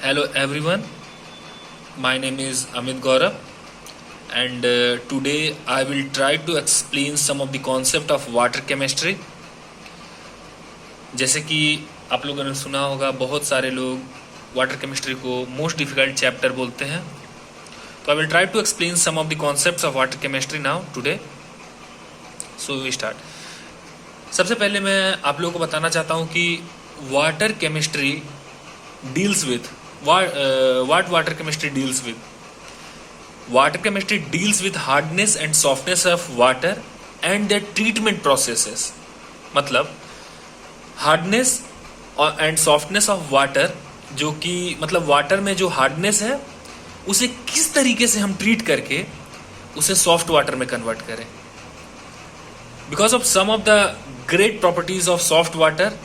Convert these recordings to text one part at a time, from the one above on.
Hello everyone, my name is Amit Gaurav and today I will try to explain some of the concept of water chemistry. जैसे कि आप लोगों ने सुना होगा, बहुत सारे लोग वाटर केमिस्ट्री को मोस्ट डिफिकल्ट चैप्टर बोलते हैं. तो I will try to explain some of the concepts of water chemistry now today. So we start. सबसे पहले मैं आप लोगों को बताना चाहता हूँ कि water chemistry deals with what water chemistry deals with. Water chemistry deals with hardness and softness of water and their treatment processes. मतलब hardness and softness of water, जो कि मतलब वाटर में जो हार्डनेस है उसे किस तरीके से हम ट्रीट करके उसे सॉफ्ट वाटर में कन्वर्ट करें. Because of some of the great properties of soft water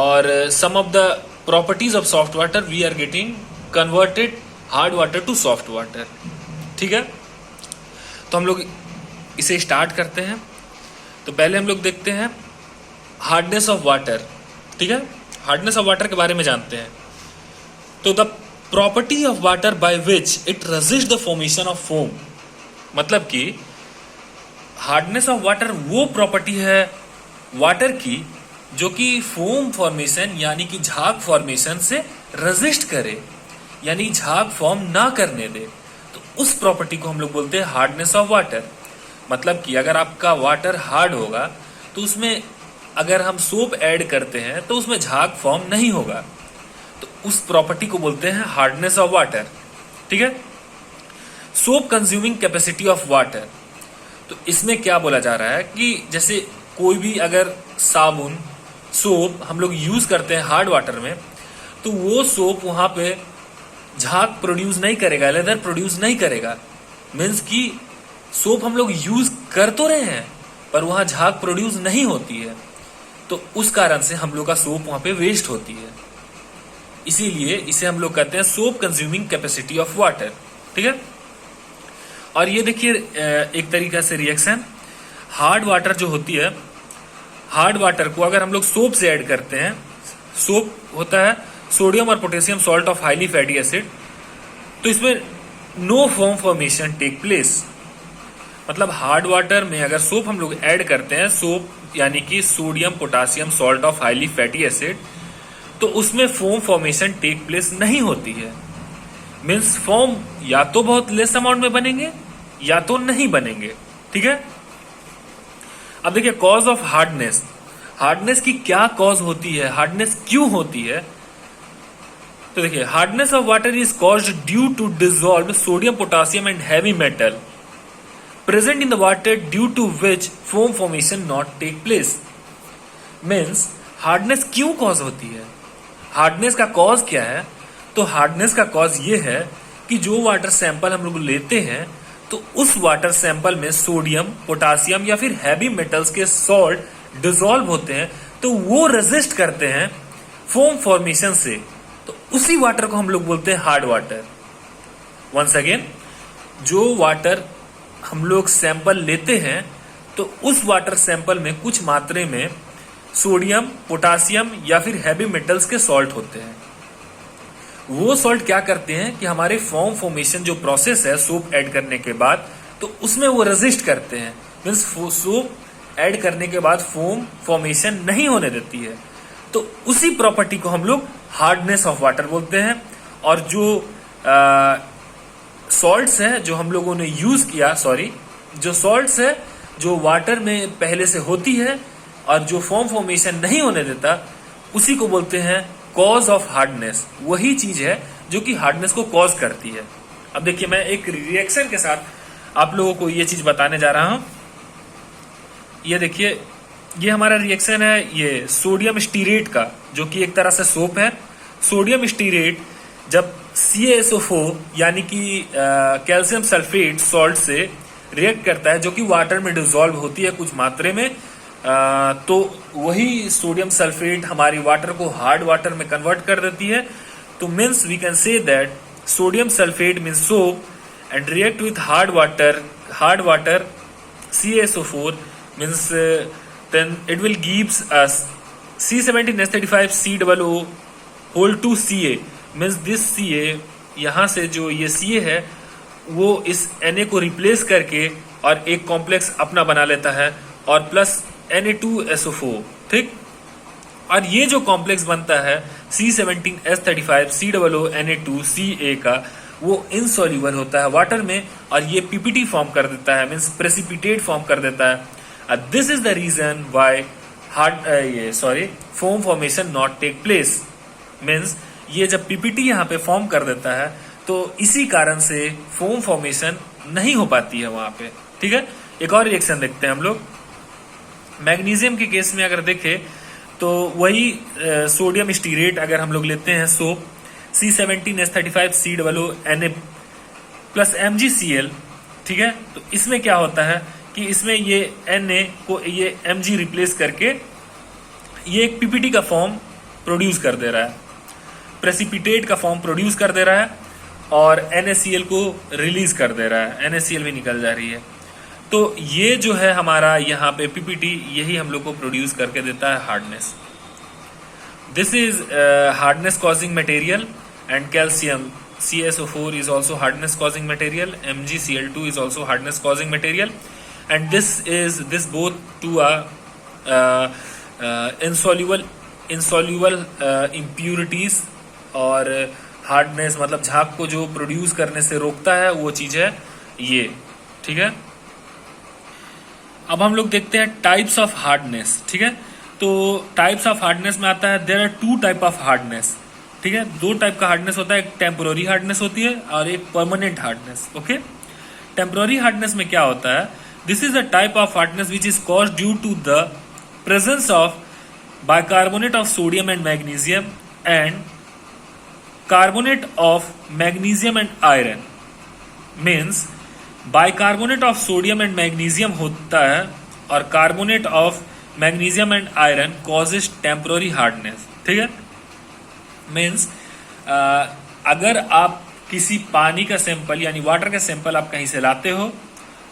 और some of the properties of soft water we are getting converted hard water to soft water. ठीक है, तो हम लोग इसे स्टार्ट करते हैं. तो पहले हम लोग देखते हैं हार्डनेस ऑफ वाटर. ठीक है, हार्डनेस ऑफ वाटर के बारे में जानते हैं. तो the property of water by which it resist the formation of foam. मतलब कि हार्डनेस ऑफ वाटर वो प्रॉपर्टी है वाटर की जो कि फोम फॉर्मेशन यानी कि झाग फॉर्मेशन से रेजिस्ट करे, यानी झाग फॉर्म ना करने दे. तो उस प्रॉपर्टी को हम लोग बोलते हैं हार्डनेस ऑफ वाटर. मतलब कि अगर आपका वाटर हार्ड होगा तो उसमें अगर हम सोप ऐड करते हैं तो उसमें झाग फॉर्म नहीं होगा. तो उस प्रॉपर्टी को बोलते हैं हार्डनेस ऑफ वाटर. ठीक है. Soap consuming capacity of water. तो इसमें क्या बोला जा रहा है कि जैसे कोई भी अगर साबुन सोप हम लोग यूज करते हैं हार्ड वाटर में, तो वो सोप वहां पे झाग प्रोड्यूस नहीं करेगा, लेदर प्रोड्यूस नहीं करेगा. मीन्स कि सोप हम लोग यूज कर तो रहे हैं पर वहां झाग प्रोड्यूस नहीं होती है. तो उस कारण से हम लोग का सोप वहां पे वेस्ट होती है. इसीलिए इसे हम लोग कहते हैं soap consuming capacity of water. ठीक है. और ये देखिए एक तरीका से रिएक्शन हार्ड वाटर जो होती है, हार्ड वाटर को अगर हम लोग सोप से ऐड करते हैं, सोप होता है सोडियम और potassium salt of highly fatty acid, तो इसमें no foam formation take place. मतलब हार्ड वाटर में अगर सोप हम लोग ऐड करते हैं, सोप यानी कि sodium potassium salt of highly fatty acid, तो उसमें फोम फॉर्मेशन टेक प्लेस नहीं होती है. मीन्स फोम या तो बहुत लेस अमाउंट में बनेंगे या तो नहीं बनेंगे. ठीक है. अब देखिए कॉज ऑफ हार्डनेस. हार्डनेस की क्या कॉज होती है, हार्डनेस क्यों होती है. तो देखिए hardness of water is caused due to dissolved sodium potassium and heavy metal present in the water due to which foam formation not take place. Means hardness क्यों कॉज होती है, हार्डनेस का कॉज क्या है. तो हार्डनेस का cause ये है कि जो वाटर सैंपल हम लोग लेते हैं तो उस वाटर सैंपल में सोडियम पोटेशियम या फिर हैवी मेटल्स के सॉल्ट डिसॉल्व होते हैं, तो वो रेजिस्ट करते हैं फोम फॉर्मेशन से. तो उसी वाटर को हम लोग बोलते हैं हार्ड वाटर. वंस अगेन, जो वाटर हम लोग सैंपल लेते हैं तो उस वाटर सैंपल में कुछ मात्रे में सोडियम पोटेशियम या फिर हैवी मेटल्स के सॉल्ट होते हैं. वो सॉल्ट क्या करते हैं कि हमारे फॉर्म फॉर्मेशन जो प्रोसेस है सोप ऐड करने के बाद, तो उसमें वो रेजिस्ट करते हैं. मीन्स सोप ऐड करने के बाद फोम फॉर्मेशन नहीं होने देती है. तो उसी प्रॉपर्टी को हम लोग हार्डनेस ऑफ वाटर बोलते हैं. और जो सॉल्ट्स है जो हम लोगों ने यूज किया, जो सॉल्ट्स है जो वाटर में पहले से होती है और जो फॉर्म फॉर्मेशन नहीं होने देता, उसी को बोलते हैं कॉज ऑफ हार्डनेस. वही चीज है जो कि हार्डनेस को कॉज करती है. अब देखिए मैं एक रिएक्शन के साथ आप लोगों को ये चीज बताने जा रहा हूं. ये देखिए, ये हमारा रिएक्शन है ये सोडियम स्टीरेट का, जो कि एक तरह से सोप है. सोडियम स्टीरेट जब CaSO4 यानी कि कैल्शियम सल्फेट सॉल्ट से रिएक्ट करता है, जो कि वाटर में डिसॉल्व होती है कुछ मात्रे में, तो वही सोडियम सल्फेट हमारी वाटर को हार्ड वाटर में कन्वर्ट कर देती है. तो means we can say that sodium sulphate means soap and react with hard water CaSO4 means then it will gives us C17H35 COO whole 2 Ca means this Ca, यहाँ से जो ये Ca है वो इस Na को रिप्लेस करके और एक कॉम्प्लेक्स अपना बना लेता है और प्लस Na2SO4, ठीक। और ये जो कॉम्प्लेक्स बनता है C17H35 COO Na2Ca का, वो इनसॉल्यूबल होता है वाटर में और ये पीपीटी फॉर्म कर देता है, मीन्स प्रेसिपिटेट फॉर्म कर देता है। This is the reason why foam formation not take place. Means ये जब पीपीटी यहाँ पे फॉर्म कर देता है तो इसी कारण से फोम फॉर्मेशन नहीं हो पाती है वहां पे, ठीक है। एक और रिएक्शन देखते हैं हम लोग। मैग्नीशियम के केस में अगर देखें तो वही सोडियम स्टीरेट अगर हम लोग लेते हैं soap C17H35 COO Na plus MgCl, ठीक है। तो इसमें क्या होता है कि इसमें ये Na को ये Mg रिप्लेस करके ये एक पीपीटी का फॉर्म प्रोड्यूस कर दे रहा है, प्रेसिपिटेट का फॉर्म प्रोड्यूस कर दे रहा है और NaCl को रिलीज कर दे रहा है, NaCl भी निकल जा रही है। तो ये जो है हमारा यहाँ पे पीपीटी, यही हम लोग को प्रोड्यूस करके देता है hardness. This is hardness causing material and calcium CaSO4 is also hardness causing material, MgCl2 is also hardness causing material, and this both two are insoluble impurities और हार्डनेस मतलब झाग को जो प्रोड्यूस करने से रोकता है वो चीज है ये, ठीक है। अब हम लोग देखते हैं टाइप्स ऑफ हार्डनेस, ठीक है। तो टाइप्स ऑफ हार्डनेस में आता है there are 2 type of hardness, ठीक है। 2 टाइप का हार्डनेस होता है, एक टेम्पोररी हार्डनेस होती है और एक permanent hardness, okay. Temporary hardness में क्या होता है, this is a type of hardness which is caused due to the presence of bicarbonate of sodium and magnesium and carbonate of magnesium and iron. Means bicarbonate of sodium and magnesium होता है और carbonate of magnesium and iron causes temporary hardness, ठीक है। Means अगर आप किसी पानी का सैंपल यानी वाटर का सैंपल आप कहीं से लाते हो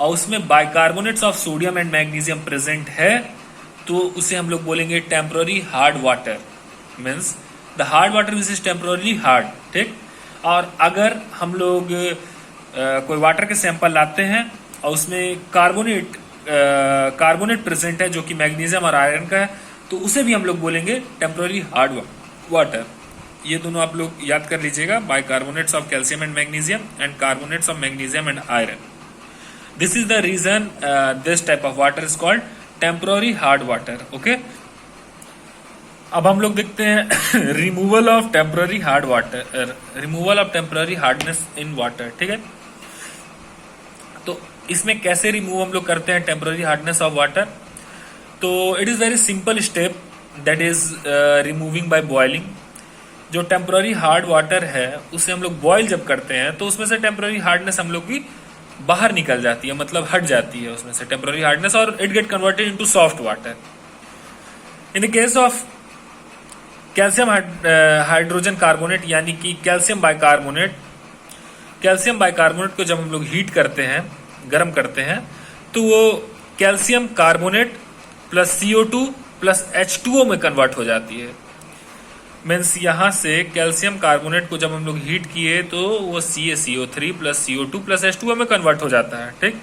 और उसमें bicarbonates of sodium and magnesium present है तो उसे हम लोग बोलेंगे temporary hard water. Means the hard water which is temporary hard, ठीक। और अगर हम लोग कोई वाटर के सैंपल लाते हैं और उसमें कार्बोनेट प्रेजेंट है जो कि मैग्नीशियम और आयरन का है तो उसे भी हम लोग बोलेंगे टेम्पोररी हार्ड वाटर। ये दोनों आप लोग याद कर लीजिएगा, bicarbonates of calcium and magnesium and carbonates of magnesium and iron. This is the reason this type of water is called temporary hard water, okay. अब हम लोग देखते हैं removal of temporary hard water, removal of temporary hardness in water, ठीक है। तो इसमें कैसे रिमूव हम लोग करते हैं टेम्पोररी हार्डनेस ऑफ वाटर, तो it is very simple step, that is removing by boiling. जो टेम्पोररी हार्ड वाटर है उसे हम लोग बॉयल जब करते हैं तो उसमें से टेम्पोररी हार्डनेस हम लोग की बाहर निकल जाती है, मतलब हट जाती है उसमें से टेम्पोररी हार्डनेस और it get converted into soft water. In the case of calcium hydrogen carbonate यानी कि कैल्शियम बाइकार्बोनेट को जब हम लोग हीट करते हैं, गर्म करते हैं, तो वो calcium carbonate plus CO2 plus H2O में कन्वर्ट हो जाती है। मीन्स यहाँ से कैल्शियम कार्बोनेट को जब हम लोग हीट किए तो वो CaCO3 plus CO2 plus H2O में कन्वर्ट हो जाता है, ठीक।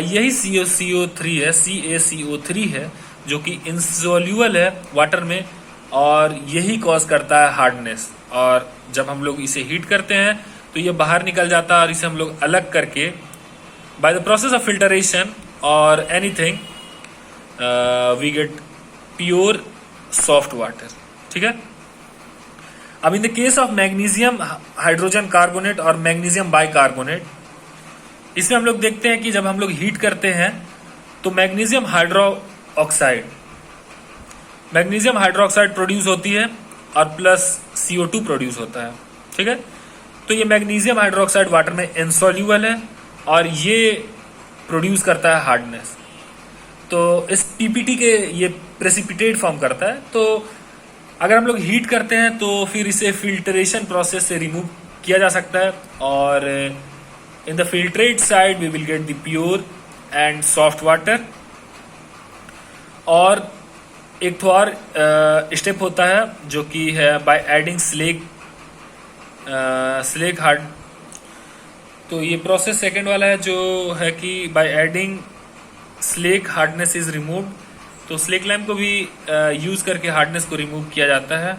यही CaCO3 है, CaCO3 है जो कि इंसोल्यूबल है वाटर में और यही कॉज करता है हार्डनेस। और जब हम लोग इसे हीट करते हैं तो ये बाहर निकल जाता है और इसे हम लोग अलग करके by the process of filtration और anything we get pure soft water, ठीक है। अब in the case of magnesium hydrogen carbonate और मैग्नीशियम बाइकार्बोनेट, इसमें हम लोग देखते हैं कि जब हम लोग हीट करते हैं तो मैग्नीशियम हाइड्रोक्साइड प्रोड्यूस होती है और प्लस CO2 प्रोड्यूस होता है, ठीक है। तो ये मैग्नीशियम हाइड्रोक्साइड वाटर में इनसॉल्यूबल है और ये प्रोड्यूस करता है हार्डनेस। तो इस पीपीटी के ये प्रेसिपिटेट फॉर्म करता है। तो अगर हम लोग हीट करते हैं तो फिर इसे फिल्टरेशन प्रोसेस से रिमूव किया जा सकता है और in the filtrate side we will get the pure and soft water. और एक तो और स्टेप होता है जो कि है by adding slag slake hard, तो ये प्रोसेस सेकंड वाला है जो है कि by adding slake hardness is removed, तो स्लेक लाइम को भी यूज करके हार्डनेस को रिमूव किया जाता है।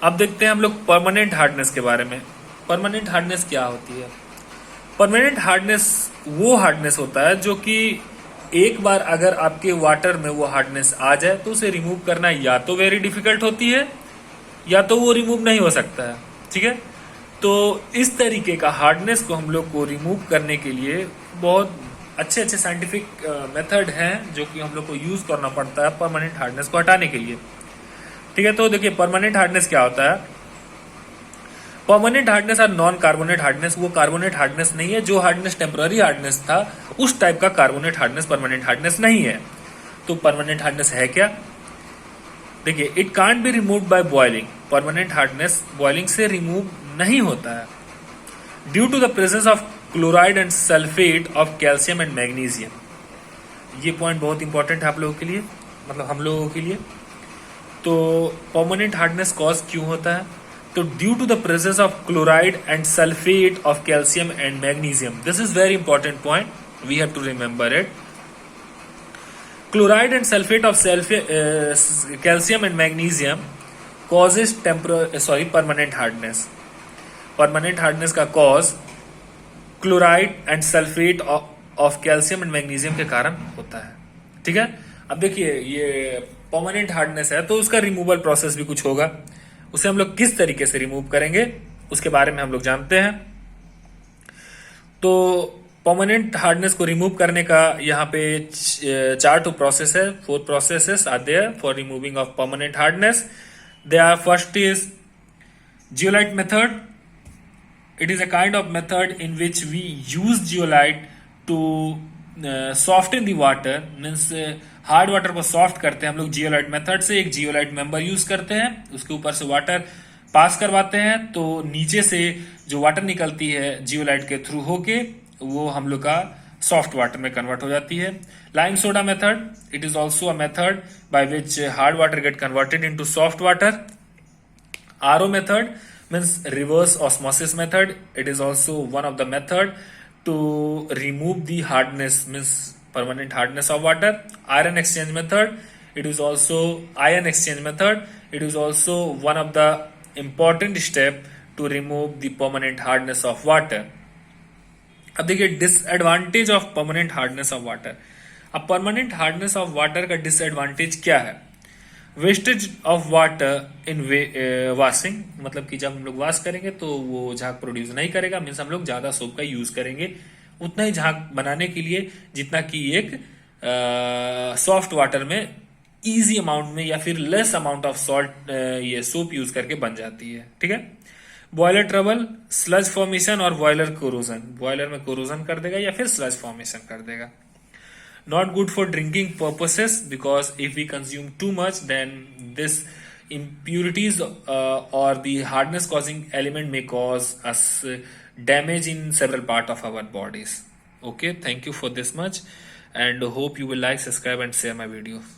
अब देखते हैं हम लोग परमानेंट हार्डनेस के बारे में। परमानेंट हार्डनेस क्या होती है? परमानेंट हार्डनेस वो हार्डनेस होता है जो कि एक बार अगर आपके वाटर में वो हार्डनेस आ जाए तो उसे रिमूव करना या तो वेरी डिफिकल्ट होती है या तो वो रिमूव नहीं हो सकता है। ठीक है, तो इस तरीके का हार्डनेस को हम लोग को रिमूव करने के लिए बहुत अच्छे अच्छे साइंटिफिक मेथड हैं जो कि हम लोग को यूज करना पड़ता है परमानेंट हार्डनेस को हटाने के लिए। ठीक है, तो देखिए परमानेंट हार्डनेस क्या होता है। परमानेंट हार्डनेस और नॉन कार्बोनेट हार्डनेस, वो कार्बोनेट हार्डनेस नहीं है। जो हार्डनेस टेम्पररी हार्डनेस था उस टाइप का कार्बोनेट हार्डनेस परमानेंट हार्डनेस नहीं है। तो परमानेंट हार्डनेस है क्या? देखिए, it can't be removed by boiling. Permanent hardness boiling से रिमूव नहीं होता है due to the presence of chloride and sulphate of calcium and magnesium. ये पॉइंट बहुत इंपॉर्टेंट है आप लोगों के लिए, मतलब हम लोगों के लिए। तो परमानेंट हार्डनेस कॉज क्यों होता है? तो due to the presence of chloride and sulphate of calcium and magnesium. This is very important point, we have to remember it. Chloride and sulphate of calcium and magnesium causes permanent hardness. Permanent hardness का cause chloride and sulphate of calcium and magnesium के कारण होता है। ठीक है, अब देखिए ये परमानेंट हार्डनेस है तो उसका रिमूवल प्रोसेस भी कुछ होगा। उसे हम लोग किस तरीके से रिमूव करेंगे उसके बारे में हम लोग जानते हैं। तो परमानेंट हार्डनेस को रिमूव करने का यहाँ पे 4 प्रोसेस है, 4 processes are there for removing of permanent hardness. They are, first is zeolite method. It is a kind of method in which we use zeolite to soften the water, means hard water को soft करते हैं हम लोग zeolite method से। एक zeolite member use करते हैं, उसके ऊपर से वाटर पास करवाते हैं तो नीचे से जो वाटर निकलती है जियोलाइट के थ्रू होके वो हम लोग का सॉफ्ट वाटर में कन्वर्ट हो जाती है। Lime soda method, it is also a method by which hard water get converted into soft water. RO method means reverse osmosis method. It is also one of the method to remove the hardness, means permanent hardness of water. Iron exchange method, it is also ion exchange method. It is also one of the important step to remove the permanent hardness of water. अब देखिए disadvantage of permanent hardness of water. अब permanent hardness of water का disadvantage क्या है? Wastage of water in washing, मतलब कि जब हम लोग वॉश करेंगे तो वो झाग प्रोड्यूस नहीं करेगा, मीन्स हम लोग ज्यादा सोप का यूज करेंगे उतना ही झाग बनाने के लिए जितना कि एक सॉफ्ट वाटर में इजी अमाउंट में या फिर लेस अमाउंट ऑफ सॉल्ट ये सोप यूज करके बन जाती है। ठीक है, बॉयलर ट्रबल, स्लज फॉर्मेशन और बॉयलर कोरोजन। बॉयलर में कोरोजन कर देगा या फिर स्लज फॉर्मेशन कर देगा। Not good for drinking purposes because if we consume too much then this impurities or the hardness causing element may cause us damage in several part of our bodies. Okay, thank you for this much and hope you will like, subscribe and share my video.